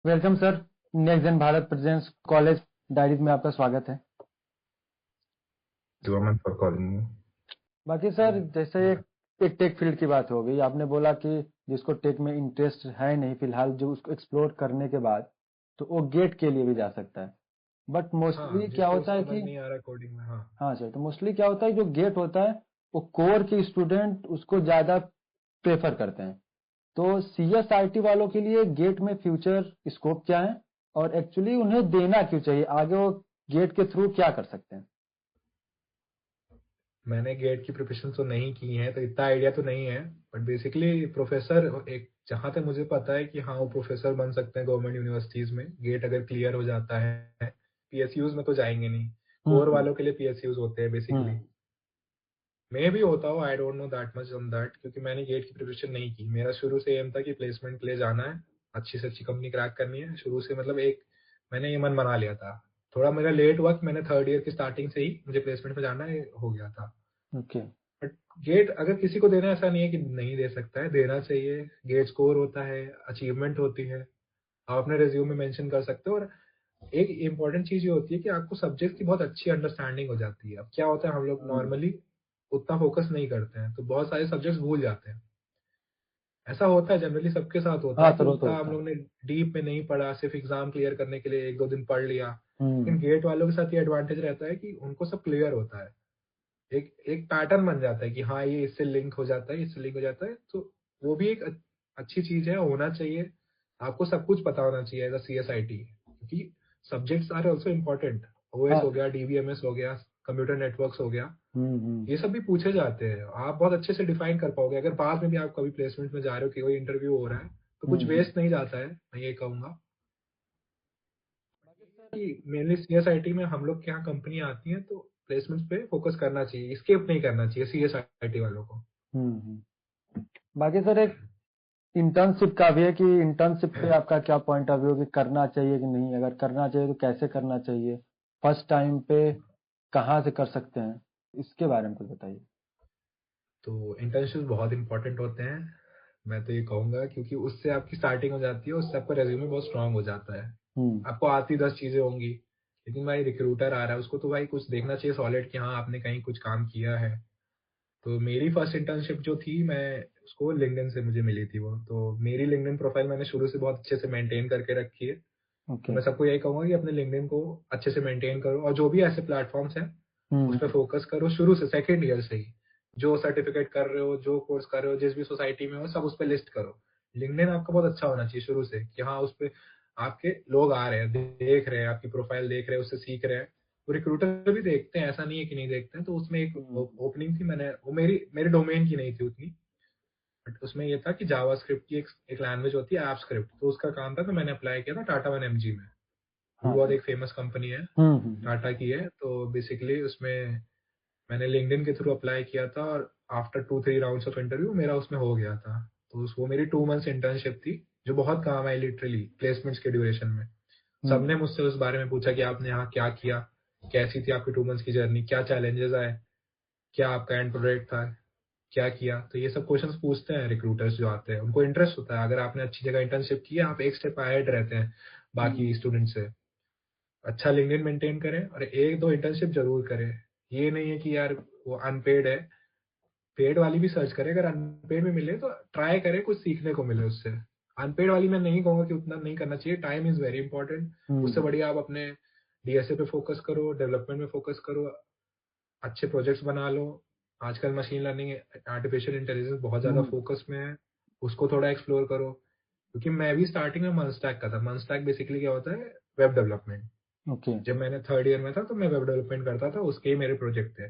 Welcome sir. Next जन Bharat presents college diaries में आपका स्वागत है। Government for calling me. बाकी सर जैसे एक टेक फील्ड की बात हो गई, आपने बोला कि जिसको टेक में इंटरेस्ट है नहीं फिलहाल, जो उसको एक्सप्लोर करने के बाद तो वो गेट के लिए भी जा सकता है। बट मोस्टली क्या जिसको होता है समझ कि नहीं आ रहा कोडिंग में। हाँ सर, तो मोस्टली क्या होता है जो गेट होता है वो कोर के स्टूडेंट उसको ज्यादा प्रेफर करते हैं। तो सीएसआईटी वालों के लिए गेट में फ्यूचर स्कोप क्या है और एक्चुअली उन्हें देना क्यों चाहिए, आगे वो गेट के थ्रू क्या कर सकते हैं? मैंने गेट की प्रिपरेशन तो नहीं की है, तो इतना आइडिया तो नहीं है। बट बेसिकली प्रोफेसर एक, जहां तक मुझे पता है कि हाँ वो प्रोफेसर बन सकते हैं गवर्नमेंट यूनिवर्सिटीज में, गेट अगर क्लियर हो जाता है। पीएसयूज में तो जाएंगे नहीं, कोर हम्म वालों के लिए पीएसयूज होते हैं बेसिकली। हम्म मैं भी होता हूँ, I don't know that much on that, क्योंकि मैंने गेट की प्रिपरेशन नहीं की। मेरा शुरू से एम था कि प्लेसमेंट के लिए जाना है, अच्छी से अच्छी कंपनी क्रैक करनी है शुरू से। मतलब एक मैंने ये मन बना लिया था। थोड़ा मेरा लेट हुआ कि मैंने थर्ड ईयर की स्टार्टिंग से ही मुझे प्लेसमेंट में जाना है, हो गया था। ओके। बट गेट अगर किसी को देना, ऐसा नहीं है कि नहीं दे सकता है, देना चाहिए। गेट स्कोर होता है, अचीवमेंट होती है, आप अपने रिज्यूम में मेंशन कर सकते हो। और एक इंपॉर्टेंट चीज ये होती है कि आपको सब्जेक्ट की बहुत अच्छी अंडरस्टैंडिंग हो जाती है। अब क्या होता है, हम लोग नॉर्मली उतना फोकस नहीं करते हैं, तो बहुत सारे सब्जेक्ट्स भूल जाते हैं। ऐसा होता है, जनरली सबके साथ होता हाँ है कि सर, वो तो उतना हम होता है। लोग ने डीप में नहीं पढ़ा, सिर्फ एग्जाम क्लियर करने के लिए एक दो दिन पढ़ लिया। लेकिन हम्म गेट वालों के साथ ये एडवांटेज रहता है कि उनको सब क्लियर होता है। एक एक पैटर्न बन जाता है कि हाँ ये इससे लिंक हो जाता है, इससे लिंक हो जाता है। तो वो भी एक अच्छी चीज है, होना चाहिए। आपको सब कुछ पता होना चाहिए एज अ सीएसआईटी, क्योंकि subjects are also important. OS हाँ हो सर। गया, डीबीएमएस हो गया, कंप्यूटर नेटवर्क्स हो गया, हम्म। ये सब भी पूछे जाते हैं। आप बहुत अच्छे से डिफाइन कर पाओगे अगर बाद में भी आप कभी प्लेसमेंट में जा रहे हो कि कोई इंटरव्यू हो रहा है, तो कुछ हम्म। वेस्ट नहीं जाता है, मैं ये कहूंगा। बाकी सर। कि मेनली सीएसआईटी में हम लोग के यहाँ कंपनी आती है, तो प्लेसमेंट्स पे फोकस करना चाहिए, स्किप नहीं करना चाहिए सीएसआईटी वालों को। बाकी सर एक इंटर्नशिप का भी है कि इंटर्नशिप पे आपका क्या पॉइंट ऑफ व्यू कि करना चाहिए कि नहीं, अगर करना चाहिए तो कैसे करना चाहिए, फर्स्ट टाइम पे कहाँ से कर सकते हैं, इसके बारे में कुछ बताइए। तो इंटर्नशिप बहुत इंपॉर्टेंट होते हैं, मैं तो ये कहूंगा, क्योंकि उससे आपकी स्टार्टिंग हो जाती है, उससे आपका रेज्यूमे बहुत स्ट्रांग हो जाता है। हम्म आपको आती 10 चीजें होंगी, लेकिन भाई रिक्रूटर आ रहा है, उसको तो भाई कुछ देखना चाहिए सॉलिड कि हाँ आपने कहीं कुछ काम किया है। तो मेरी फर्स्ट इंटर्नशिप जो थी, मैं उसको लिंक्डइन से मुझे मिली थी वो। तो मेरी लिंक्डइन प्रोफाइल मैंने शुरू से बहुत अच्छे से मेंटेन करके रखी है। तो ओके। मैं सबको यही कहूंगा कि अपने लिंक्डइन को अच्छे से मेंटेन करो, और जो भी ऐसे प्लेटफॉर्म्स हैं उस पर हम्म फोकस करो शुरू से, सेकेंड ईयर से ही। जो सर्टिफिकेट कर रहे हो, जो कोर्स कर रहे हो, जिस भी सोसाइटी में हो, सब उस पर लिस्ट करो। लिंक्डइन आपका बहुत अच्छा होना चाहिए शुरू से, कि हाँ उस पर आपके लोग आ रहे हैं, देख रहे हैं, आपकी प्रोफाइल देख रहे हैं, उससे सीख रहे हैं। वो रिक्रूटर भी देखते हैं, ऐसा नहीं है कि नहीं देखते हैं। तो उसमें एक हम्म ओपनिंग थी, मैंने वो मेरी मेरे डोमेन की नहीं थी उतनी, बट उसमें ये था कि जावास्क्रिप्ट की एक लैंग्वेज होती है, ऐप स्क्रिप्ट, तो उसका काम था। तो मैंने अप्लाई किया था टाटा वन एमजी में। वो हाँ बहुत सर। एक फेमस कंपनी है, हम्म। टाटा की है। तो बेसिकली उसमें मैंने लिंक्डइन के थ्रू अप्लाई किया था, और आफ्टर 2-3 राउंड्स ऑफ इंटरव्यू मेरा उसमें हो गया था। तो वो मेरी 2 मंथ्स इंटर्नशिप थी, जो बहुत काम आई लिटरली प्लेसमेंट्स के ड्यूरेशन में। हम्म सबने मुझसे उस बारे में पूछा कि आपने यहाँ क्या किया, कैसी थी आपकी 2 मंथ्स की जर्नी, क्या चैलेंजेस आए, क्या आपका एंड प्रोडक्ट था, क्या किया। तो ये सब क्वेश्चंस पूछते हैं रिक्रूटर्स जो आते हैं, उनको इंटरेस्ट होता है। अगर आपने अच्छी जगह इंटर्नशिप की है, आप एक स्टेप अहेड रहते हैं बाकी हम्म स्टूडेंट से। अच्छा लिंक्डइन मेंटेन करें, और एक दो इंटर्नशिप जरूर करें। ये नहीं है कि यार वो अनपेड है, पेड वाली भी सर्च करें। अगर अनपेड में मिले तो ट्राई करें, कुछ सीखने को मिले उससे। अनपेड वाली मैं नहीं कहूंगा कि उतना नहीं करना चाहिए, टाइम इज वेरी इंपॉर्टेंट। उससे हम्म बढ़िया आप अपने डीएसए पे फोकस करो, डेवलपमेंट में फोकस करो, अच्छे प्रोजेक्ट्स बना लो। आजकल मशीन लर्निंग, आर्टिफिशियल इंटेलिजेंस बहुत ज्यादा हम्म फोकस में है, उसको थोड़ा एक्सप्लोर करो। क्योंकि मैं भी स्टार्टिंग में मनस्टैक का था। मनस्टैक बेसिकली क्या होता है, वेब डेवलपमेंट। ओके। जब मैंने थर्ड ईयर में था तो मैं वेब डेवलपमेंट करता था, उसके ही मेरे प्रोजेक्ट थे।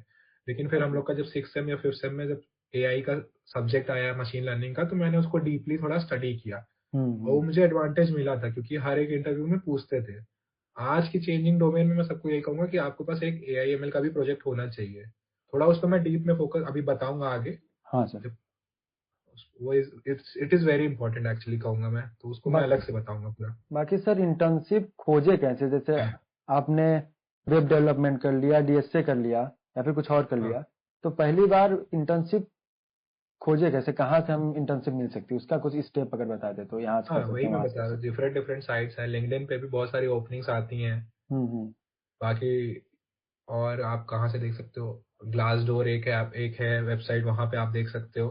लेकिन फिर हम लोग का जब 6 सेम या 5th सेम में जब एआई का सब्जेक्ट आया, मशीन लर्निंग का, तो मैंने उसको डीपली थोड़ा स्टडी किया। और वो हम्म। मुझे एडवांटेज मिला था, क्योंकि हर एक इंटरव्यू में पूछते थे। आज की चेंजिंग डोमेन में मैं सबको यही कहूंगा कि आपके पास एक एआई एमएल का भी प्रोजेक्ट होना चाहिए। थोड़ा उस पर मैं डीप में फोकस अभी बताऊंगा आगे। हाँ सर। जब वो it is very important actually कहूंगा मैं, तो उसको मैं बाकी अलग से बताऊंगा पूरा। बाकी सर इंटर्नशिप खोजे कैसे, जैसे आपने वेब डेवलपमेंट कर लिया, डीएसए कर लिया या फिर कुछ और कर हाँ, लिया, तो पहली बार इंटर्नशिप खोजे कैसे, कहाँ से हम इंटर्नशिप मिल सकती है, उसका कुछ स्टेप अगर बता दे तो यहाँ से हाँ, कर सकते वही हैं, मैं वहाँ से बता कर रहा हूँ, सकते डिफरेंट डिफरेंट साइट्स हैं, लिंक्डइन पे भी बहुत सारी ओपनिंग्स आती हैं। हम्म। बाकी और आप कहाँ से देख सकते हो, ग्लास डोर एक है, आप एक है वेबसाइट, वहां पे आप देख सकते हो।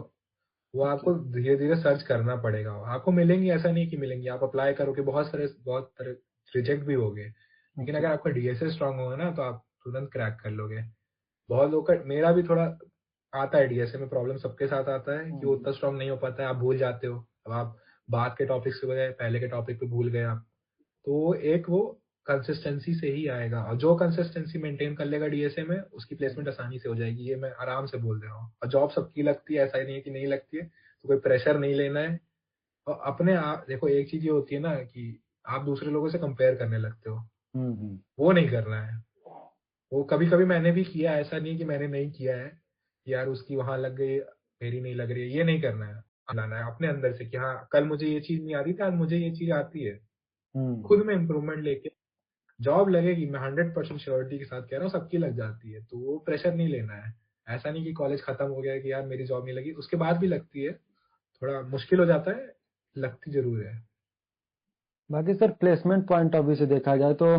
वो ओके। आपको धीरे धीरे सर्च करना पड़ेगा, आपको मिलेंगी, ऐसा नहीं कि मिलेंगी, आप अप्लाई करोगे, बहुत सारे रिजेक्ट भी होगे, लेकिन ओके। अगर आपका डीएसए स्ट्रांग होगा ना तो आप तुरंत क्रैक कर लोगे। बहुत लोग का, मेरा भी थोड़ा आता है डीएसए में प्रॉब्लम, सबके साथ आता है कि वो हम्म। उतना स्ट्रांग नहीं हो पाता है, आप भूल जाते हो। अब आप बाद के टॉपिक से बजाय पहले के टॉपिक पे भूल गए आप, तो एक वो कंसिस्टेंसी से ही आएगा, और जो कंसिस्टेंसी मेंटेन कर लेगा डीएसए में उसकी प्लेसमेंट आसानी से हो जाएगी, ये मैं आराम से बोल दे रहा हूँ। और जॉब सबकी लगती है, ऐसा ही नहीं है कि नहीं लगती है, तो कोई प्रेशर नहीं लेना है। और अपने आप देखो, एक चीज ये होती है ना कि आप दूसरे लोगों से कंपेयर करने लगते हो, हम्म। वो नहीं करना है। वो कभी कभी मैंने भी किया, ऐसा नहीं कि मैंने नहीं किया है कि यार उसकी वहां लग गई, मेरी नहीं लग रही है, ये नहीं करना है। लाना है अपने अंदर से कि हाँ, कल मुझे ये चीज नहीं आती थी, आज मुझे ये चीज आती है। हम्म। खुद में इंप्रूवमेंट लेके जॉब लगेगी, मैं 100% श्योरिटी के साथ कह रहा हूँ, सबकी लग जाती है, तो वो प्रेशर नहीं लेना है। ऐसा नहीं कि कॉलेज खत्म हो गया है कि यार मेरी जॉब नहीं लगी, उसके बाद भी लगती है, थोड़ा मुश्किल हो जाता है, लगती जरूर है। बाकी sir placement point of view से देखा जाए तो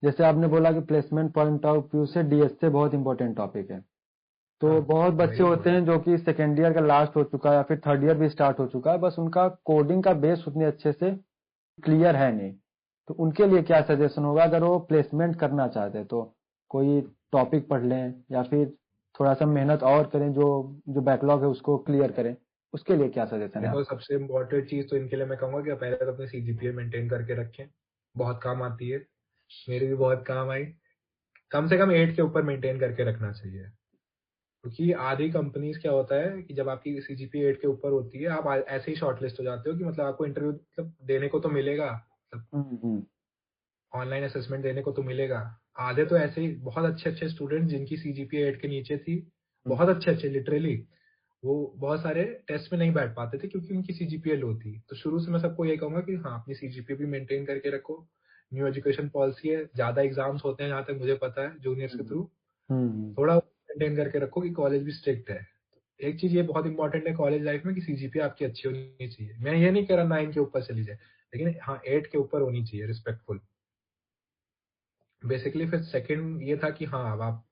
जैसे आपने बोला कि प्लेसमेंट पॉइंट ऑफ व्यू से डीएसए बहुत इंपॉर्टेंट टॉपिक है। तो हाँ, बहुत बच्चे वही होते बोल हैं जो कि सेकेंड ईयर का लास्ट हो चुका है या फिर थर्ड ईयर भी स्टार्ट हो चुका है, बस उनका कोडिंग का बेस उतने अच्छे से क्लियर है नहीं। तो उनके लिए क्या सजेशन होगा अगर वो प्लेसमेंट करना चाहते हैं? तो कोई टॉपिक पढ़ लें या फिर थोड़ा सा मेहनत और करें, जो जो बैकलॉग है उसको क्लियर करें, उसके लिए क्या सजेशन है देखो, आपका? सबसे इम्पोर्टेंट चीज तो इनके लिए मैं कहूंगा कि पहले तो अपने सीजीपीए मेंटेन करके रखें, बहुत काम आती है, मेरी भी बहुत काम आई। कम से कम 8 के ऊपर मेंटेन करके रखना चाहिए, क्योंकि आधी कंपनीज क्या होता है कि जब आपकी सीजीपीए 8 के ऊपर होती है, आप ऐसे ही शॉर्टलिस्ट हो जाते हो कि मतलब आपको इंटरव्यू मतलब देने को तो मिलेगा, मतलब हम्म। ऑनलाइन असेसमेंट देने को तो मिलेगा। आधे तो ऐसे ही बहुत अच्छे अच्छे स्टूडेंट जिनकी सीजीपीए 8 के नीचे थी, हम्म। बहुत अच्छे अच्छे लिटरली, वो बहुत सारे टेस्ट में नहीं बैठ पाते थे क्योंकि उनकी सीजीपीए लो थी। तो शुरू से मैं सबको ये कहूंगा कि हाँ, अपनी सीजीपीए भी मेंटेन करके रखो। न्यू एजुकेशन पॉलिसी है, ज्यादा एग्जाम्स होते हैं जहां तक मुझे पता है जूनियर्स के हम्म। थ्रू, हम्म। थोड़ा मेंटेन करके रखो कि कॉलेज भी स्ट्रिक्ट है। एक चीज ये बहुत इंपॉर्टेंट है कॉलेज लाइफ में कि सीजीपीए आपकी अच्छी होनी चाहिए। मैं ये नहीं कह रहा 9 के ऊपर चली जाए, लेकिन हाँ 8 के ऊपर होनी चाहिए, रिस्पेक्टफुल। बेसिकली फिर सेकंड ये था कि हाँ, अब आप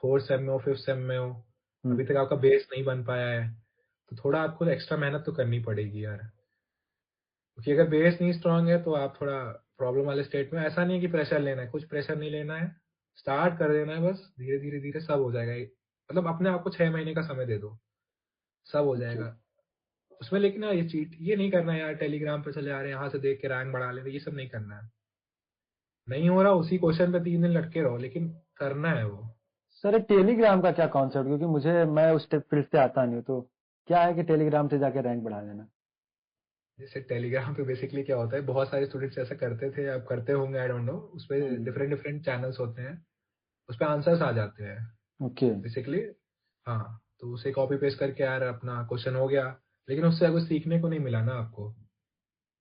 फोर्थ सेम में हो, फिफ्थ सेम में हो, हम्म। अभी तक आपका बेस नहीं बन पाया है, तो थोड़ा आपको एक्स्ट्रा मेहनत तो करनी पड़ेगी यार, क्योंकि अगर बेस नहीं स्ट्रांग है तो आप थोड़ा प्रॉब्लम वाले स्टेट में। ऐसा नहीं है कि प्रेशर लेना है, कुछ प्रेशर नहीं लेना है, स्टार्ट कर देना है, बस धीरे धीरे धीरे सब हो जाएगा। मतलब अपने आप को 6 महीने का समय दे दो, सब हो ओके। जाएगा उसमें। लेकिन ना ये नहीं करना है यार, टेलीग्राम पे चले आ रहे हैं, यहाँ से देख के रैंक बढ़ा ले रहे, ये सब नहीं करना है। नहीं हो रहा, उसी क्वेश्चन पे 3 दिन लटके रहो, लेकिन करना है वो। सर टेलीग्राम का क्या कॉन्सेप्ट, क्योंकि मैं उस फील्ड से आता नहीं हूँ, तो क्या है कि टेलीग्राम से जाके रैंक बढ़ा लेना? जैसे टेलीग्राम पे बेसिकली क्या होता है, बहुत सारे स्टूडेंट्स ऐसा करते थे, अब करते होंगे, आई डोंट नो, उस पे हम्म। डिफरेंट डिफरेंट चैनल्स होते हैं, उस पे आंसर्स आ जाते हैं ओके। बेसिकली। हाँ, तो उसे कॉपी पेस्ट करके यार अपना क्वेश्चन हो गया, लेकिन उससे कुछ सीखने को नहीं मिला ना आपको।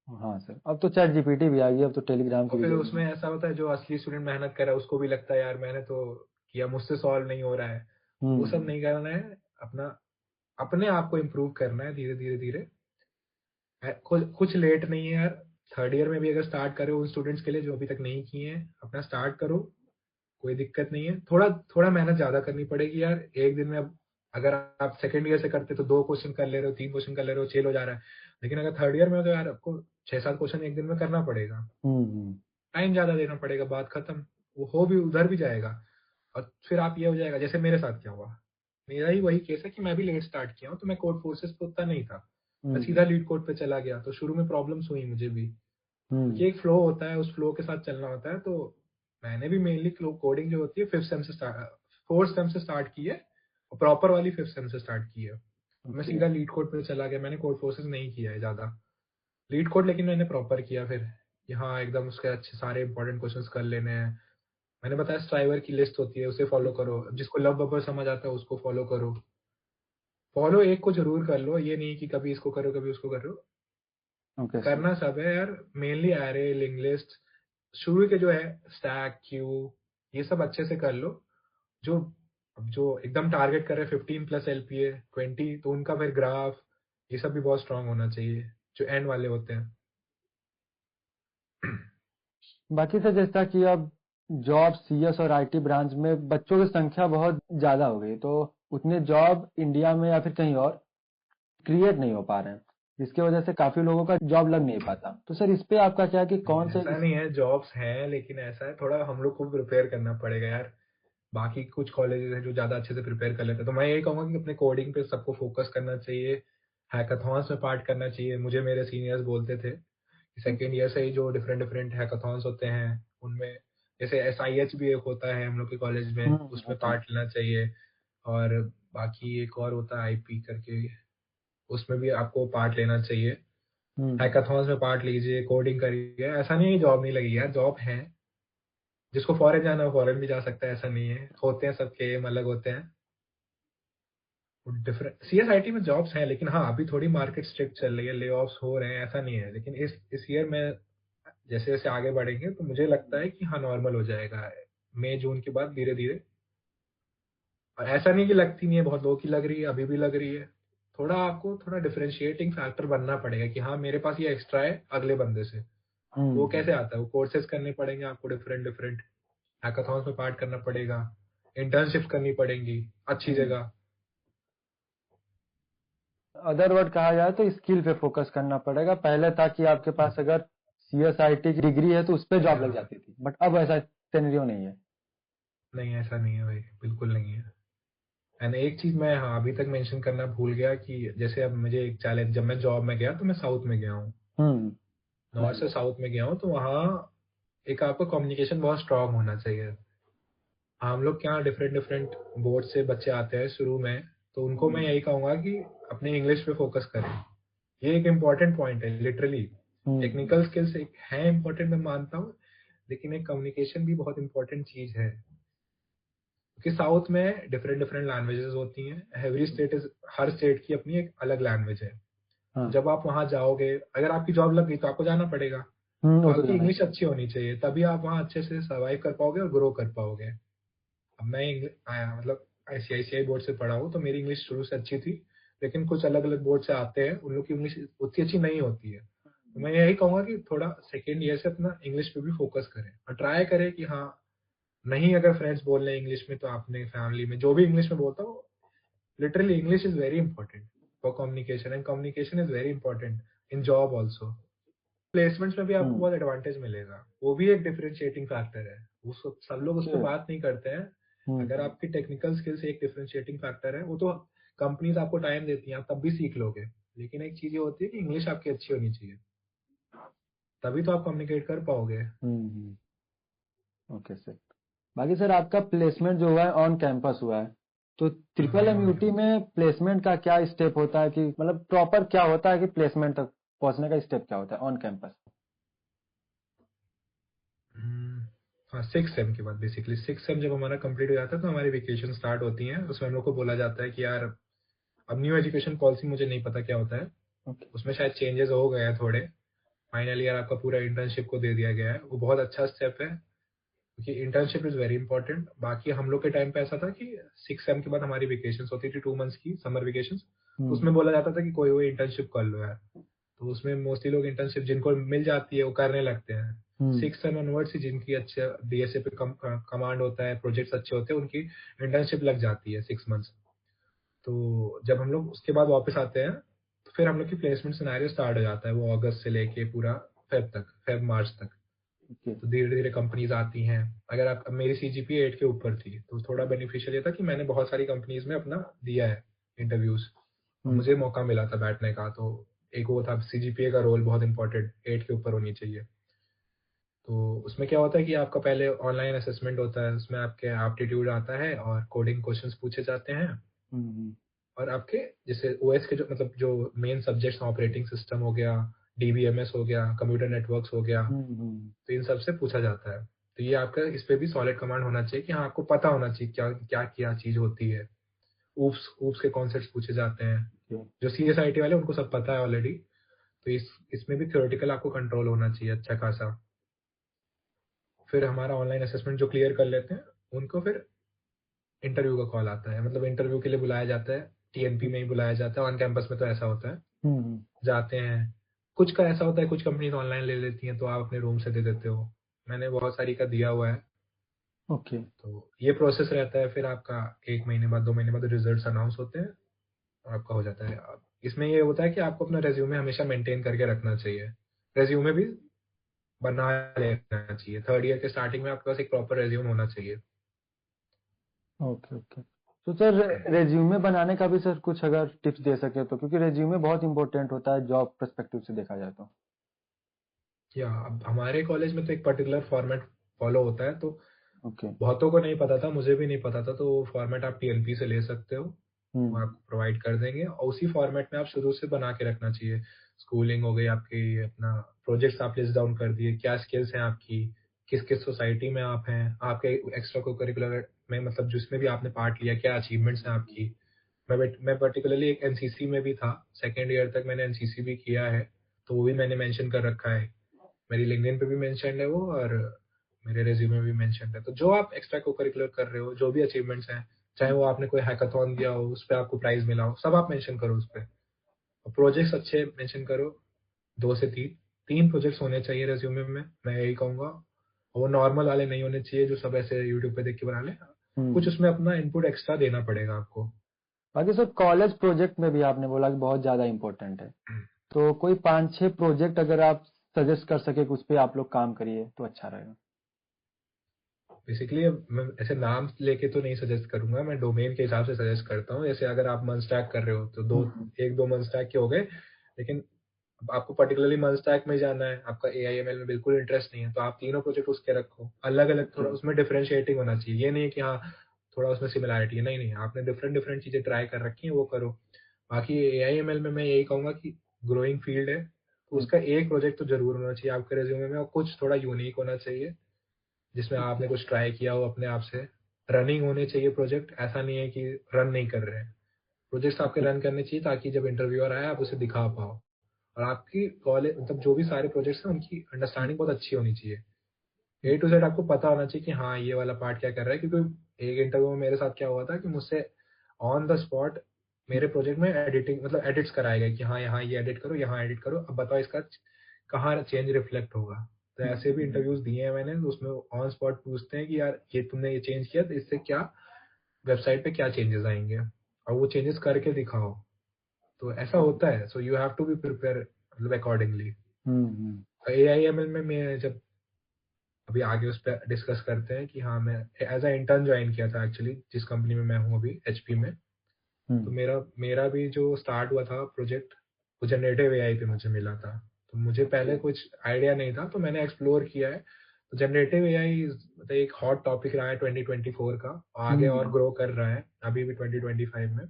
हाँ सर, अब तो चैट जीपीटी भी आ गई, अब तो टेलीग्राम की और भी फिर जरूरत उसमें नहीं। ऐसा होता है, जो असली स्टूडेंट मेहनत कर रहा है उसको भी लगता है यार मैंने तो किया, मुझसे सॉल्व नहीं हो रहा है। वो सब हम्म। नहीं करना है, अपना अपने आप को इम्प्रूव करना है धीरे धीरे धीरे। कुछ लेट नहीं है यार, थर्ड ईयर में भी अगर स्टार्ट करो उन स्टूडेंट्स के लिए जो अभी तक नहीं किए हैं, अपना स्टार्ट करो, कोई दिक्कत नहीं है। थोड़ा थोड़ा मेहनत ज्यादा करनी पड़ेगी यार, एक दिन में। अब अगर आप सेकंड ईयर से करते तो 2 क्वेश्चन कर ले रहे हो, 3 क्वेश्चन कर ले रहे हो, चेल हो जा रहा है, लेकिन अगर थर्ड ईयर में हो तो यार आपको 6-7 क्वेश्चन एक दिन में करना पड़ेगा, हम्म। टाइम ज्यादा देना पड़ेगा, बात खत्म। वो हो भी उधर भी जाएगा, और फिर आप ये हो जाएगा जैसे मेरे साथ क्या हुआ। मेरा ही वही केस है कि मैं भी लेट स्टार्ट किया हूँ, तो मैं कोड फोर्सेस पे उतना नहीं था, मैं हम्म। सीधा लीड कोड पे चला गया, तो शुरू में प्रॉब्लम्स हुई मुझे भी, हम्म। क्योंकि एक फ्लो होता है, उस फ्लो के साथ चलना होता है। तो मैंने भी मेनली कोडिंग जो होती है फिफ्थ सेम से स्टार्ट, फोर्थ सेम से स्टार्ट की है, और प्रॉपर वाली फिफ्थ सेम से स्टार्ट की है। मैं ओके। सीधा लीड कोड पे चला गया, मैंने कोड फोर्सेस नहीं किया है ज्यादा लीड कोड, लेकिन मैंने प्रॉपर किया फिर कि हाँ एकदम उसके अच्छे सारे इंपॉर्टेंट क्वेश्चंस कर लेने हैं। मैंने बताया स्ट्राइवर की लिस्ट होती है, उसे फॉलो करो, जिसको लब बबर समझ आता है उसको फॉलो करो। फॉलो एक को जरूर कर लो, ये नहीं कि कभी इसको करो कभी उसको करो, ओके सर। करना सब है यार। मेनली एरे, लिंक लिस्ट, शुरू के जो है स्टैक, क्यू, ये सब अच्छे से कर लो। जो अब जो एकदम टारगेट कर रहे हैं 15 प्लस LPA 20, तो उनका फिर ग्राफ ये सब भी बहुत स्ट्रांग होना चाहिए जो एंड वाले होते हैं। बाकी सर जैसा कि अब जॉब CS और IT ब्रांच में बच्चों की संख्या बहुत ज़्यादा हो गई, तो उतने जॉब इंडिया में या फिर कहीं और क्रिएट नहीं हो पा रहे हैं, जिसकी वजह से काफ़ी लोगों का जॉब लग नहीं पाता। तो सर इस पे आपका क्या है कि नहीं कौन से ऐसा नहीं है, जॉब्स हैं, लेकिन ऐसा है थोड़ा हम लोग को प्रिपेयर करना पड़ेगा यार। बाकी कुछ कॉलेजेस हैं जो ज़्यादा अच्छे से प्रिपेयर कर लेते हैं, तो मैं यही कहूँगा कि अपने कोडिंग पे सबको फोकस करना चाहिए, हैकाथॉन्स में पार्ट करना चाहिए। मुझे मेरे सीनियर्स बोलते थे कि सेकेंड ईयर से ही जो डिफरेंट डिफरेंट हैकाथॉन्स होते हैं उनमें, जैसे SIH भी एक होता है हम लोग के कॉलेज में, उसमें होता है। पार्ट लेना चाहिए। और बाकी एक और होता है IP करके, उसमें भी आपको पार्ट लेना चाहिए। हम्म हैकाथॉन्स में पार्ट लीजिए, कोडिंग करिए। ऐसा नहीं है जॉब नहीं लगी यार, जॉब है। जिसको फॉरेन जाना है फॉरेन भी जा सकता है, ऐसा नहीं है। होते हैं, सबके एम अलग होते हैं। डिफरेंट CSIT में जॉब्स हैं, लेकिन हाँ अभी थोड़ी मार्केट स्ट्रिक्ट चल रही है, ले ऑफ्स हो रहे हैं, ऐसा नहीं है। लेकिन इस ईयर में जैसे जैसे आगे बढ़ेंगे तो मुझे लगता है कि हाँ नॉर्मल हो जाएगा मई जून के बाद धीरे धीरे। और ऐसा नहीं कि लगती नहीं है, बहुत लोगों की लग रही है, अभी भी लग रही है। थोड़ा आपको थोड़ा डिफरेंशिएटिंग फैक्टर बनना पड़ेगा कि हाँ मेरे पास ये एक्स्ट्रा है अगले बंदे से। वो हम्म कैसे आता है, वो कोर्सेज करने पड़ेंगे आपको, डिफरेंट डिफरेंट हैकाथॉन्स में पार्ट करना पड़ेगा, इंटर्नशिप करनी पड़ेंगी अच्छी हम्म जगह। अदर वर्ड कहा जाए तो स्किल पे फोकस करना पड़ेगा। पहले था कि आपके पास अगर CSIT की डिग्री है तो उस पे जॉब लग हाँ, जाती थी, बट अब ऐसा सिनेरियो नहीं है। नहीं ऐसा नहीं है भाई, बिल्कुल नहीं है। एंड एक चीज मैं हाँ अभी तक मेंशन करना भूल गया कि जैसे अब मुझे एक चैलेंज, जब मैं जॉब में गया तो मैं साउथ में गया हूँ, हम्म नॉर्थ से साउथ में गया हूँ, तो वहाँ एक आपका कम्युनिकेशन बहुत स्ट्रांग होना चाहिए। हम लोग क्या डिफरेंट डिफरेंट बोर्ड से बच्चे आते हैं शुरू में, तो उनको मैं यही कहूंगा कि अपने इंग्लिश पे फोकस करें। ये एक इम्पॉर्टेंट पॉइंट है लिटरली। हम्म टेक्निकल स्किल्स एक है इम्पोर्टेंट, मैं मानता हूँ, लेकिन एक कम्युनिकेशन भी बहुत इंपॉर्टेंट चीज है। क्योंकि साउथ में डिफरेंट डिफरेंट लैंग्वेजेस होती हैं, every state is, her state की अपनी एक अलग लैंग्वेज है। तो हाँ जब आप वहां जाओगे, अगर आपकी जॉब लग गई तो आपको जाना पड़ेगा, तो वो तो आपकी जाना ही इंग्लिश पड़ेगा। अच्छी होनी चाहिए, तभी आप वहां अच्छे से सर्वाइव कर पाओगे और ग्रो कर पाओगे। अब मैं आया मतलब ICICI बोर्ड से पढ़ा हूँ, तो मेरी इंग्लिश शुरू से अच्छी थी। लेकिन कुछ अलग अलग बोर्ड से आते हैं, उन लोग की इंग्लिश उतनी अच्छी नहीं होती है। तो मैं यही कहूंगा कि थोड़ा सेकेंड ईयर से अपना इंग्लिश पे भी फोकस करें और ट्राई करें कि हाँ, नहीं अगर फ्रेंड्स बोल रहे हैं इंग्लिश में, तो आपने फैमिली में जो भी इंग्लिश में बोलता हो, literally English is very important for communication, and communication is very important in job also. Placements में भी आपको हम्म बहुत एडवांटेज मिलेगा, वो भी एक डिफरेंशिएटिंग फैक्टर है। वो सब लोग उस पर sure। बात नहीं करते हैं। अगर हम्म आपकी टेक्निकल स्किल्स एक डिफरेंशिएटिंग फैक्टर है, वो तो कंपनीज आपको टाइम देती हैं, आप तब भी सीख लोगे। लेकिन एक चीज ये होती है कि इंग्लिश आपकी अच्छी होनी चाहिए, तभी तो आप कम्युनिकेट कर पाओगे। Okay sir. बाकी सर आपका प्लेसमेंट जो हुआ है ऑन कैंपस हुआ है, तो ट्रिपल ऑन MUT कैंपस। में प्लेसमेंट का क्या स्टेप होता है, कि मतलब प्रॉपर क्या होता है कि प्लेसमेंट तक पहुंचने का स्टेप क्या होता है ऑन कैंपस? हाँ, 6 सेम के बाद बेसिकली 6 सेम जब हमारा कंप्लीट हो जाता है तो हमारी वेकेशन स्टार्ट होती हैं। उसमें हम लोग को बोला जाता है कि यार, अब न्यू एजुकेशन पॉलिसी मुझे नहीं पता क्या होता है, ओके। उसमें शायद चेंजेस हो गए हैं थोड़े। फाइनल ईयर आपका पूरा इंटर्नशिप को दे दिया गया है, वो बहुत अच्छा स्टेप है, क्योंकि इंटर्नशिप इज वेरी इंपॉर्टेंट। बाकी हम लोग के टाइम पे ऐसा था कि 6 सेम के बाद हमारी वेकेशन होती थी, 2 मंथ्स की समर वेकेशन। तो उसमें हम्म बोला जाता था कि कोई वो इंटर्नशिप कर लो यार। तो उसमें मोस्टली लोग इंटर्नशिप जिनको मिल जाती है वो करने लगते हैं। हम्म 6 सेम ऑनवर्ड्स ही जिनकी अच्छे DSA पे कमांड होता है, प्रोजेक्ट्स अच्छे होते हैं, उनकी इंटर्नशिप लग जाती है 6 मंथ्स। तो जब हम लोग उसके बाद वापस आते हैं, तो फिर हम लोग की प्लेसमेंट सिनेरियो स्टार्ट हो जाता है, वो अगस्त से लेके पूरा फेब मार्च तक। ओके। तो धीरे धीरे कंपनीज आती हैं। अगर आप, अब मेरी CGPA 8 के ऊपर थी, तो थोड़ा बेनिफिशियल ये था कि मैंने बहुत सारी कंपनीज में अपना दिया है इंटरव्यूज, और हम्म मुझे मौका मिला था बैठने का। तो एक वो था, CGPA का रोल बहुत इंपॉर्टेंट 8 के ऊपर होनी चाहिए। तो उसमें क्या होता है कि आपका पहले ऑनलाइन असेसमेंट होता है, उसमें आपके एप्टीट्यूड आता है और कोडिंग क्वेश्चंस पूछे जाते हैं। हम्म और आपके जैसे OS के जो मतलब जो मेन सब्जेक्ट्स, ऑपरेटिंग सिस्टम हो गया, DBMS हो गया, कंप्यूटर नेटवर्क्स हो गया, हम्म तो इन सब से पूछा जाता है। तो ये आपका इस पे भी सॉलिड कमांड होना चाहिए कि हाँ आपको पता होना चाहिए क्या क्या क्या चीज होती है। ऊप्स ऊप्स के कॉन्सेप्ट्स पूछे जाते हैं, ओके। जो CSIT वाले उनको सब पता है ऑलरेडी। तो इसमें भी थ्योरेटिकल आपको कंट्रोल होना चाहिए अच्छा खासा। फिर हमारा ऑनलाइन असेसमेंट जो क्लियर कर लेते हैं, उनको फिर इंटरव्यू का कॉल आता है, मतलब इंटरव्यू के लिए बुलाया जाता है, टीएनपी में ही बुलाया जाता है, ऑन कैंपस में तो ऐसा होता है, हम्म। जाते हैं। कुछ का ऐसा होता है, कुछ कंपनीज ऑनलाइन ले लेती हैं, तो आप अपने रूम से दे देते हो। मैंने बहुत सारी का दिया हुआ है। ओके। तो ये प्रोसेस रहता है, फिर आपका 1 महीने बाद 2 महीने बाद रिजल्ट्स अनाउंस होते हैं और आपका हो जाता है। इसमें ये होता है कि आपको अपना रेज्यूमे हमेशा मेंटेन करके रखना चाहिए, रेज्यूमे भी बना लेना चाहिए। थर्ड ईयर के स्टार्टिंग में आपके पास एक प्रॉपर रेज्यूम होना चाहिए। Okay okay. तो सर रेज्यूमे बनाने का भी सर कुछ अगर टिप्स दे सके तो, क्योंकि रेज्यूमे बहुत इंपॉर्टेंट होता है जॉब पर्सपेक्टिव से देखा जाए तो। या अब हमारे कॉलेज में तो एक पर्टिकुलर फॉर्मेट फॉलो होता है, तो ओके। बहुतों को नहीं पता था, मुझे भी नहीं पता था। तो वो फॉर्मेट आप टीएनपी से ले सकते हो, वो हम्म। आपको प्रोवाइड कर देंगे, और उसी फॉर्मेट में आप शुरू से बना के रखना चाहिए। स्कूलिंग हो गई आपकी, अपना प्रोजेक्ट्स आप लिस्ट डाउन कर दिए, क्या स्किल्स हैं आपकी, किस किस सोसाइटी में आप हैं, आपके एक्स्ट्रा को करिकुलर में, मतलब जिसमें भी आपने पार्ट लिया, क्या अचीवमेंट्स हैं आपकी। मैं पर्टिकुलरली एक एनसीसी में भी था, सेकेंड ईयर तक मैंने एनसीसी भी किया है, तो वो भी मैंने मेंशन कर रखा है। मेरी लिंक्डइन पे भी मेंशन है वो, और मेरे रेज्यूमे में भी मेंशन है। तो जो आप एक्स्ट्रा को करिकुलर कर रहे हो, जो भी अचीवमेंट्स हैं, चाहे वो आपने कोई हैकाथॉन दिया हो, उस पे आपको प्राइज मिला हो, सब आप मेंशन करो उस पे। और प्रोजेक्ट्स अच्छे मेंशन करो, 2 से 3 3 प्रोजेक्ट्स होने चाहिए रेज्यूमे में, मैं यही कहूंगा। और वो नॉर्मल वाले नहीं होने चाहिए जो सब ऐसे यूट्यूब पे देख के बना ले। कुछ हम्म। उसमें अपना इनपुट एक्स्ट्रा देना पड़ेगा आपको। बाकी सर कॉलेज प्रोजेक्ट में भी आपने बोला कि बहुत ज्यादा इंपॉर्टेंट है, तो कोई 5-6 प्रोजेक्ट अगर आप सजेस्ट कर सके कि उस पे आप लोग काम करिए तो अच्छा रहेगा। बेसिकली मैं ऐसे नाम लेके तो नहीं सजेस्ट करूंगा, मैं डोमेन के हिसाब से सजेस्ट करता हूँ। जैसे अगर आप मन स्टैक कर रहे हो तो हम्म। एक दो मन स्टैक के हो गए, लेकिन अब आपको पर्टिकुलरली मन स्टैक में जाना है, आपका एआईएमएल में बिल्कुल इंटरेस्ट नहीं है, तो आप तीनों प्रोजेक्ट उसके रखो अलग अलग। ओके। थोड़ा उसमें डिफरेंशिएटिंग होना चाहिए, ये नहीं है कि हाँ थोड़ा उसमें सिमिलैरिटी है, नहीं नहीं, आपने डिफरेंट डिफरेंट चीजें ट्राई कर रखी हैं, वो करो। बाकी एआईएमएल में मैं यही कहूंगा कि ग्रोइंग फील्ड है, तो हम्म। उसका एक प्रोजेक्ट तो जरूर होना चाहिए आपके रेज्यूमे में, और कुछ थोड़ा यूनिक होना चाहिए जिसमें आपने कुछ ट्राई किया हो अपने आप से। रनिंग होने चाहिए प्रोजेक्ट, ऐसा नहीं है कि रन नहीं कर रहे हैं। प्रोजेक्ट्स आपके ओके। रन करने चाहिए, ताकि जब इंटरव्यूअर आए आप उसे दिखा पाओ। और आपकी कॉलेज, मतलब जो भी सारे प्रोजेक्ट्स हैं, उनकी अंडरस्टैंडिंग बहुत अच्छी होनी चाहिए। ए टू जेड आपको पता होना चाहिए कि हाँ ये वाला पार्ट क्या कर रहा है। क्योंकि एक इंटरव्यू में मेरे साथ क्या हुआ था कि मुझसे ऑन द स्पॉट मेरे प्रोजेक्ट में एडिटिंग, मतलब एडिट्स कराए गए कि हाँ यहाँ ये एडिट करो, यहाँ एडिट करो, अब बताओ इसका कहाँ चेंज रिफ्लेक्ट होगा। तो ऐसे भी इंटरव्यूज दिए हैं मैंने, तो उसमें ऑन स्पॉट पूछते हैं कि यार ये तुमने ये चेंज किया, तो इससे क्या वेबसाइट पे क्या चेंजेस आएंगे, और वो चेंजेस करके दिखाओ। तो ऐसा होता है, so you have to be prepare, मतलब अकॉर्डिंगली। हम्म। एआईएमएल में मैं जब अभी आगे उस पर डिस्कस करते हैं कि हाँ, मैं एज अ इंटर्न ज्वाइन किया था एक्चुअली, जिस कंपनी में मैं हूँ अभी, एचपी में। तो हम्म। मेरा मेरा भी जो स्टार्ट हुआ था प्रोजेक्ट, वो जनरेटिव एआई पे मुझे मिला था। तो मुझे पहले कुछ आइडिया नहीं था, तो मैंने एक्सप्लोर किया है। तो जनरेटिव एआई मतलब एक हॉट टॉपिक रहा है 2024 का, आगे और हम्म। ग्रो कर रहा है अभी भी 2025 में।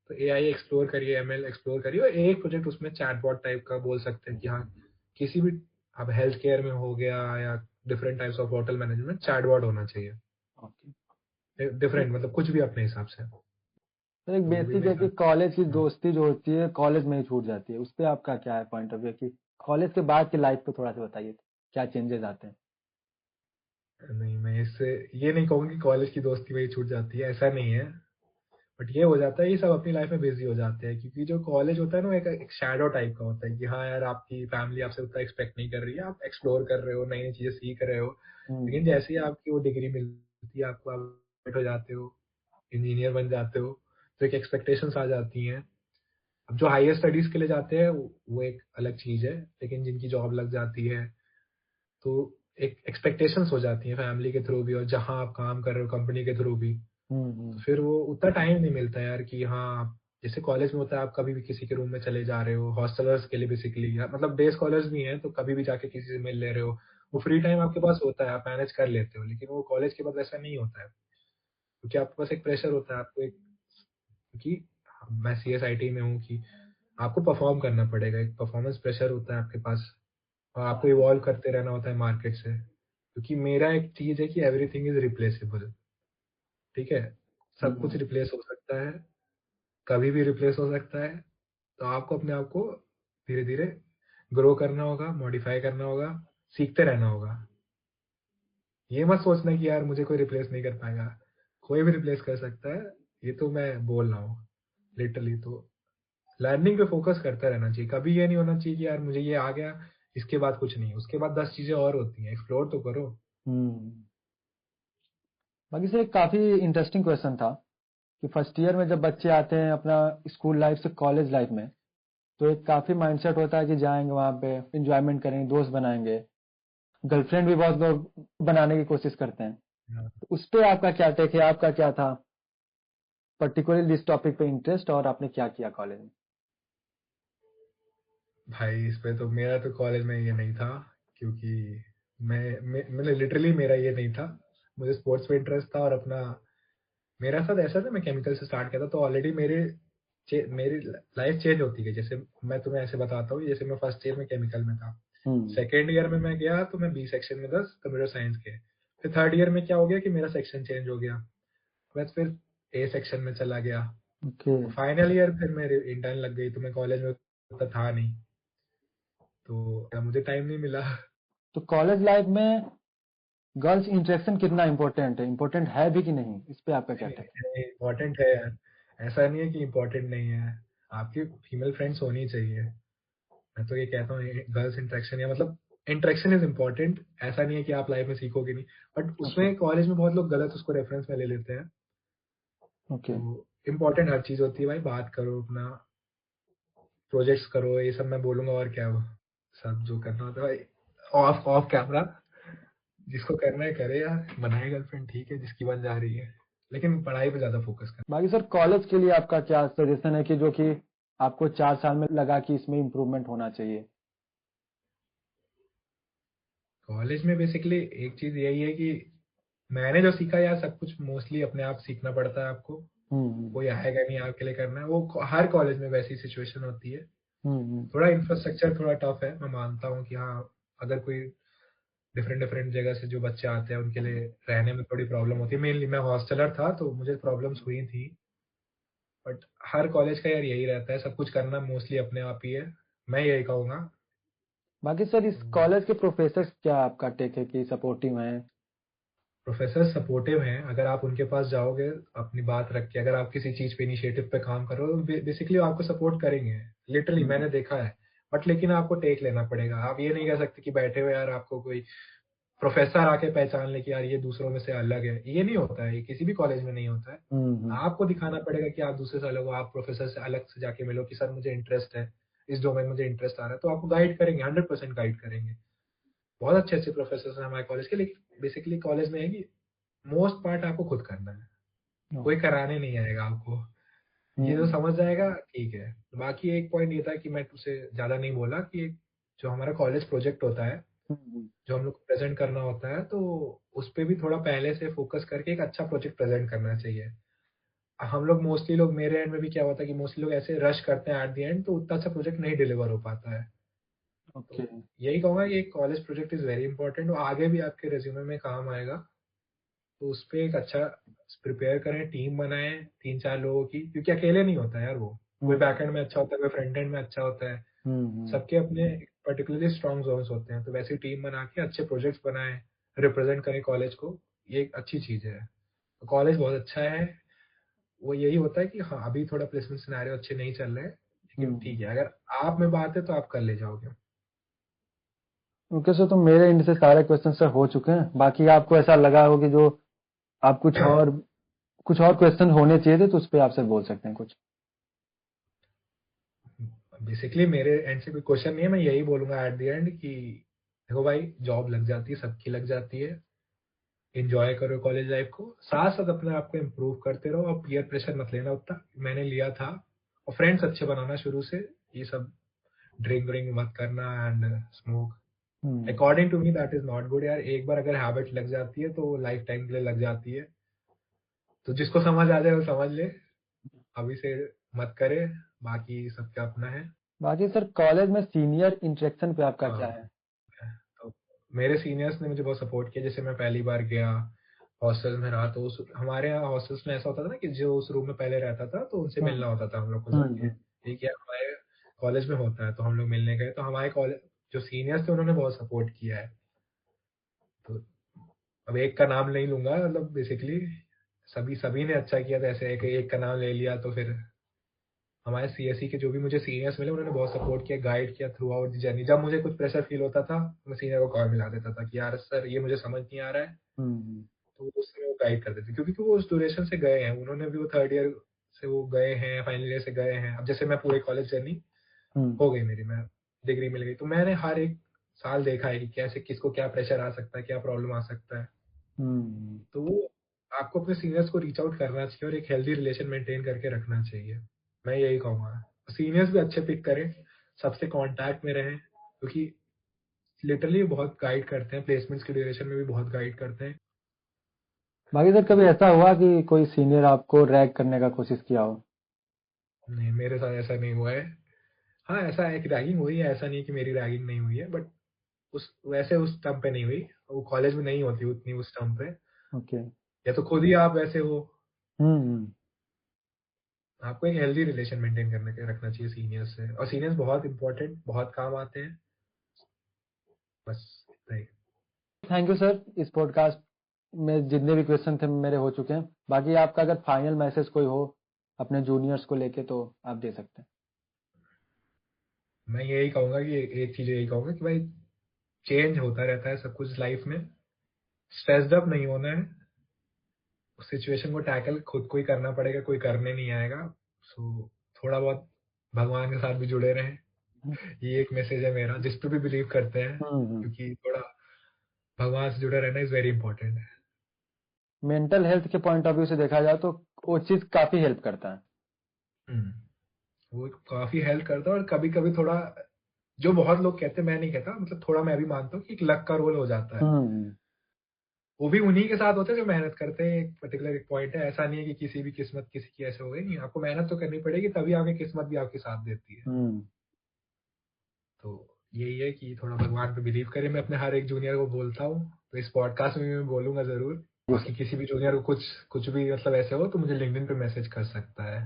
तो एआई एक्सप्लोर करिए, एमएल एक्सप्लोर करिए, और एक प्रोजेक्ट उसमें चैटबॉट टाइप का बोल सकते हैं कि हाँ, किसी भी, अब हेल्थ केयर में हो गया या different types of hotel management, chatbot होना चाहिए। ओके। डिफरेंट मतलब कुछ भी अपने हिसाब से। तो एक तो वो भी बेसिक मैं है कि कॉलेज की हाँ। दोस्ती जो होती है कॉलेज में ही छूट जाती है, उस पे आपका क्या है पॉइंट ऑफ व्यू कि कॉलेज के बाद की लाइफ को थोड़ा सा बताइए, क्या चेंजेस आते हैं। नहीं, मैं इससे ये नहीं कहूँगा कि कॉलेज की दोस्ती वही छूट जाती है, ऐसा नहीं है। बट ये हो जाता है, ये सब अपनी लाइफ में बिजी हो जाते हैं, क्योंकि जो कॉलेज होता है ना, एक शैडो टाइप का होता है कि हाँ यार, आपकी फैमिली आपसे उतना एक्सपेक्ट नहीं कर रही है, आप एक्सप्लोर कर रहे हो, नई नई चीजें सीख रहे हो। हम्म। लेकिन जैसे ही आपकी वो डिग्री मिलती है आपको, आप graduate हो जाते हो, इंजीनियर बन जाते हो, तो एक एक्सपेक्टेशंस आ जाती हैं। अब जो हायर स्टडीज के लिए जाते हैं वो एक अलग चीज है, लेकिन जिनकी जॉब लग जाती है, तो एक एक्सपेक्टेशंस हो जाती हैं फैमिली के थ्रू भी, और जहाँ आप काम कर रहे हो कंपनी के थ्रू भी। तो हम्म। फिर वो उतना टाइम नहीं मिलता यार कि हाँ, जैसे कॉलेज में होता है, आप कभी भी किसी के रूम में चले जा रहे हो, हॉस्टलर्स के लिए बेसिकली, मतलब डे स्कॉलर्स भी हैं तो कभी भी जाके किसी से मिल ले रहे हो। वो फ्री टाइम आपके पास होता है, आप मैनेज कर लेते हो। लेकिन वो कॉलेज के बाद ऐसा नहीं होता है, क्योंकि आपके पास एक प्रेशर होता है, आपको एक, क्योंकि मैं सीएसआईटी में हूँ कि आपको परफॉर्म करना पड़ेगा, एक परफॉर्मेंस प्रेशर होता है आपके पास, और आपको इवॉल्व करते रहना होता है मार्केट से। क्योंकि मेरा एक चीज है कि एवरीथिंग इज रिप्लेसेबल, ठीक है, सब कुछ हम्म। रिप्लेस हो सकता है, कभी भी रिप्लेस हो सकता है। तो आपको अपने आप को धीरे धीरे ग्रो करना होगा, मॉडिफाई करना होगा, सीखते रहना होगा। ये मत सोचना कि यार मुझे कोई रिप्लेस नहीं कर पाएगा, कोई भी रिप्लेस कर सकता है, ये तो मैं बोल रहा हूँ लिटरली। तो लर्निंग पे फोकस करता रहना चाहिए, कभी ये नहीं होना चाहिए कि यार मुझे ये आ गया, इसके बाद कुछ नहीं, उसके बाद 10 चीजें और होती हैं, एक्सप्लोर तो करो। हम्म। बाकी सर एक काफी इंटरेस्टिंग क्वेश्चन था कि फर्स्ट ईयर में जब बच्चे आते हैं अपना स्कूल लाइफ से कॉलेज लाइफ में, तो एक काफी माइंडसेट होता है कि जाएंगे वहां पे एंजॉयमेंट करेंगे, दोस्त बनाएंगे, गर्लफ्रेंड भी बहुत लोग बनाने की कोशिश करते हैं। हाँ, तो उस पे आपका क्या टेक है, आपका क्या था पर्टिकुलरली इस टॉपिक पे इंटरेस्ट, और आपने क्या किया कॉलेज में? भाई इस पे तो मेरा तो कॉलेज में ये नहीं था, क्योंकि मैंने लिटरली मेरा ये नहीं था। मुझे स्पोर्ट्स में इंटरेस्ट था, और अपना मेरा साथ ऐसा था, मैं केमिकल से स्टार्ट किया था, तो ऑलरेडी मेरी लाइफ चेंज होती गई। जैसे मैं तुम्हें ऐसे बताता हूँ, जैसे मैं फर्स्ट ईयर में केमिकल में था, हम्म। सेकेंड ईयर में मैं गया तो मैं बी सेक्शन में था, कंप्यूटर साइंस के। फिर थर्ड ईयर में क्या हो गया कि मेरा सेक्शन चेंज हो गया, बस फिर ए सेक्शन में चला गया। ओके। फाइनल ईयर फिर मेरी इंटर्न लग गई, तो मैं कॉलेज में उतना था नहीं, तो मुझे टाइम नहीं मिला। तो कॉलेज लाइफ में गर्ल्स इंटरेक्शन कितना इम्पोर्टेंट है भी कि नहीं, इस पे आपका क्या टेक इम्पोर्टेंट है यार, ऐसा नहीं है कि इम्पोर्टेंट नहीं है। आपकी फीमेल फ्रेंड्स होनी चाहिए, मैं तो ये कहता हूँ गर्ल्स इंटरेक्शन, या मतलब इंटरेक्शन इज इम्पोर्टेंट, ऐसा नहीं है कि आप लाइफ में सीखोगे नहीं। बट है? ओके। उसमें कॉलेज में बहुत लोग गलत उसको रेफरेंस में ले लेते हैं। ओके। तो इम्पोर्टेंट हर चीज होती है भाई, बात करो अपना, प्रोजेक्ट्स करो, ये सब मैं बोलूंगा, और क्या वो सब जो करना होता है भाई ऑफ ऑफ कैमरा, जिसको करना है करे यार, बनाए गर्लफ्रेंड ठीक है, जिसकी बन जा रही है, लेकिन पढ़ाई पे ज्यादा फोकस कर। बाकी सर कॉलेज के लिए आपका क्या सजेशन है कि जो कि आपको 4 साल में लगा कि इसमें इम्प्रूवमेंट होना चाहिए? कॉलेज में बेसिकली एक चीज यही है कि मैंने जो सीखा यार, सब कुछ मोस्टली अपने आप सीखना पड़ता है आपको, हम्म। कोई आएगा नहीं आपके लिए करना है, वो हर कॉलेज में वैसी सिचुएशन होती है। हम्म। थोड़ा इंफ्रास्ट्रक्चर थोड़ा टफ है, मैं मानता हूँ कि हाँ, अगर कोई डिफरेंट डिफरेंट जगह से जो बच्चे आते हैं उनके लिए रहने में थोड़ी प्रॉब्लम होती है। मेनली मैं हॉस्टलर था तो मुझे प्रॉब्लम्स हुई थी, बट हर कॉलेज का यार यही रहता है, सब कुछ करना मोस्टली अपने आप ही है, मैं यही कहूँगा। बाकी सर इस तो कॉलेज के प्रोफेसर क्या आपका टेक है कि सपोर्टिव हैं? प्रोफेसर सपोर्टिव हैं, अगर आप उनके पास जाओगे अपनी बात रख के, अगर आप किसी चीज पे इनिशिएटिव पे काम करो तो बेसिकली आपको सपोर्ट करेंगे, लिटरली हम्म। मैंने देखा है। बट लेकिन आपको टेक लेना पड़ेगा, आप ये नहीं कह सकते कि बैठे हुए यार आपको कोई प्रोफेसर आके पहचान ले कि यार ये दूसरों में से अलग है, ये नहीं होता है, ये किसी भी कॉलेज में नहीं होता है। हम्म। आपको दिखाना पड़ेगा कि आप दूसरे से अलग हो, आप प्रोफेसर से अलग से जाके मिलो कि सर मुझे इंटरेस्ट है, इस डोमेन में मुझे इंटरेस्ट आ रहा है, तो आपको गाइड करेंगे, 100% गाइड करेंगे। बहुत अच्छे अच्छे प्रोफेसर हैं हमारे कॉलेज के, लेकिन बेसिकली कॉलेज में है कि मोस्ट पार्ट आपको खुद करना है, कोई ओके। कराने नहीं आएगा आपको। ये जो हम्म। समझ जाएगा ठीक है। बाकी एक पॉइंट ये था कि मैं तुझसे ज्यादा नहीं बोला कि जो हमारा कॉलेज प्रोजेक्ट होता है, हम्म। जो हम लोग को प्रेजेंट करना होता है, तो उस पे भी थोड़ा पहले से फोकस करके एक अच्छा प्रोजेक्ट प्रेजेंट करना चाहिए। हम लोग मोस्टली लोग, मेरे एंड में भी क्या होता है कि मोस्टली लोग ऐसे रश करते हैं एट द एंड, तो उतना अच्छा प्रोजेक्ट नहीं डिलीवर हो पाता है। ओके। तो यही कहूंगा कि college project is very important, और आगे भी आपके रिज्यूमे में काम आएगा। तो उस पे एक अच्छा प्रिपेयर करें, टीम बनाएं 3-4 लोगों की, क्योंकि अकेले नहीं होता यार वो, कोई हम्म। बैक एंड में अच्छा होता है, कोई फ्रंट एंड में अच्छा होता है, हम्म। सबके अपने पर्टिकुलरली स्ट्रॉन्ग जोन्स होते हैं। तो वैसी टीम बना के अच्छे प्रोजेक्ट्स बनाएं, रिप्रेजेंट करें कॉलेज को, ये एक अच्छी चीज है। तो कॉलेज बहुत अच्छा है। वो यही होता है कि हाँ, अभी थोड़ा प्लेसमेंट सिनेरियो अच्छे नहीं चल रहे हैं, लेकिन हम्म। ठीक है, अगर आप में बात है तो आप कर ले जाओगे। ओके सर, तो मेरे एंड से सारे क्वेश्चन सर हो चुके हैं। बाकी आपको ऐसा लगा हो कि जो आप कुछ और क्वेश्चन होने चाहिए थे, तो उस पे आप सर बोल सकते हैं कुछ। बेसिकली मेरे एंड से कोई क्वेश्चन नहीं है, मैं यही बोलूंगा एट द एंड कि देखो भाई, जॉब लग जाती है, सबकी लग जाती है, एंजॉय करो कॉलेज लाइफ को, साथ साथ अपने आप को इम्प्रूव करते रहो, और पीयर प्रेशर मत लेना उतना, मैंने लिया था। और फ्रेंड्स अच्छे बनाना शुरू से, ये सब ड्रिंक व्रिंक मत करना and smoke, hmm. According to me that is not good यार। एक बार अगर हैबिट लग जाती है तो लाइफ टाइम के लिए लग जाती है। तो जिसको समझ आ जाए वो समझ ले, अभी से मत करे, बाकी सबका अपना है। बाकी सर कॉलेज में सीनियर इंटरेक्शन पे आपका क्या हाँ, है? तो मेरे सीनियर्स ने मुझे बहुत सपोर्ट किया। जैसे मैं पहली बार गया, हॉस्टल में रहा, तो हमारे यहाँ हॉस्टल्स में ऐसा होता था ना कि जो उस रूम में पहले रहता था तो उनसे हम्म। मिलना होता था हम लोग को जाके। हम्म। ठीक है, हमारे कॉलेज में होता है, तो हम लोग मिलने गए, तो हमारे कॉलेज जो सीनियर्स थे उन्होंने बहुत सपोर्ट किया है। तो अब एक का नाम नहीं लूंगा, मतलब बेसिकली सभी ने अच्छा किया था, ऐसे एक का नाम ले लिया तो फिर हमारे सीएसई के जो भी मुझे सीनियर्स मिले उन्होंने बहुत सपोर्ट किया, गाइड किया थ्रू आउट द जर्नी। जब मुझे कुछ प्रेशर फील होता था मैं सीनियर को कॉल मिला देता था कि यार सर ये मुझे समझ नहीं आ रहा है, तो उस समय वो गाइड कर देते, क्योंकि वो उस ड्यूरेशन से गए हैं, उन्होंने भी वो थर्ड ईयर से वो गए हैं, फाइनल ईयर से गए हैं। अब जैसे मैं पूरे कॉलेज जर्नी हो गई मेरी, मैं डिग्री मिल गई, तो मैंने हर एक साल देखा है कि कैसे किसको क्या प्रेशर आ सकता है, क्या प्रॉब्लम आ सकता है। तो वो आपको अपने सीनियर्स को रीच आउट करना चाहिए और एक हेल्दी रिलेशन मेंटेन करके रखना चाहिए, मैं यही कहूँगा। सीनियर्स भी अच्छे पिक करें, सबसे कांटेक्ट में रहें, क्योंकि लिटरली बहुत गाइड करते हैं, प्लेसमेंट्स की ड्यूरेशन में भी बहुत गाइड करते हैं। बाकी सर कभी ऐसा हुआ कि कोई सीनियर आपको रैग करने का कोशिश किया हो? नहीं, मेरे साथ ऐसा नहीं हुआ है। हाँ, ऐसा है कि रैगिंग हुई है, ऐसा नहीं कि मेरी रैगिंग नहीं हुई है, बट उस टर्म पे नहीं हुई, वो कॉलेज में नहीं होती उतनी उस टर्म पे, ओके। या तो खुद ही आप वैसे हो। हम्म। आपको एक हेल्दी रिलेशन मेंटेन करने के रखना चाहिए सीनियर्स से, और सीनियर्स बहुत इंपॉर्टेंट, बहुत काम आते हैं, बस इतना ही। थैंक यू सर, इस पॉडकास्ट में जितने भी क्वेश्चन थे मेरे हो चुके हैं। बाकी आपका अगर फाइनल मैसेज कोई हो अपने जूनियर्स को लेके तो आप दे सकते हैं। मैं यही कहूंगा कि एक चीज यही कहूंगा कि भाई चेंज होता रहता है सब कुछ लाइफ में, स्ट्रेस्ड अप नहीं होना है, उस सिचुएशन को टैकल खुद को ही करना पड़ेगा, कोई करने नहीं आएगा। सो थोड़ा बहुत भगवान के साथ भी जुड़े रहें, ये एक मैसेज है मेरा, जिस पे भी बिलीव करते हैं, हम्म। क्योंकि थोड़ा भगवान से जुड़े रहना इज वेरी इंपॉर्टेंट है। मेंटल हेल्थ के पॉइंट ऑफ व्यू से देखा जाए तो वो चीज काफी हेल्प करता है। हम्म, वो काफी हेल्प करता है, और कभी कभी थोड़ा, जो बहुत लोग कहते हैं, मैं नहीं कहता, मतलब थोड़ा मैं भी मानता हूँ कि एक लक का रोल हो जाता है। हम्म। वो भी उन्हीं के साथ होते हैं जो मेहनत करते हैं, एक पर्टिकुलर एक पॉइंट है, ऐसा नहीं है कि किसी भी किस्मत किसी की ऐसे हो गई, नहीं, आपको मेहनत तो करनी पड़ेगी, तभी आगे किस्मत भी आपके साथ देती है। हम्म। तो यही है कि थोड़ा भगवान पे बिलीव करें, मैं अपने हर एक जूनियर को बोलता हूँ, तो इस पॉडकास्ट में भी मैं बोलूंगा जरूर। जी बाकी सर। किसी भी जूनियर को कुछ कुछ भी मतलब ऐसे हो तो मुझे लिंक्डइन पे मैसेज कर सकता है।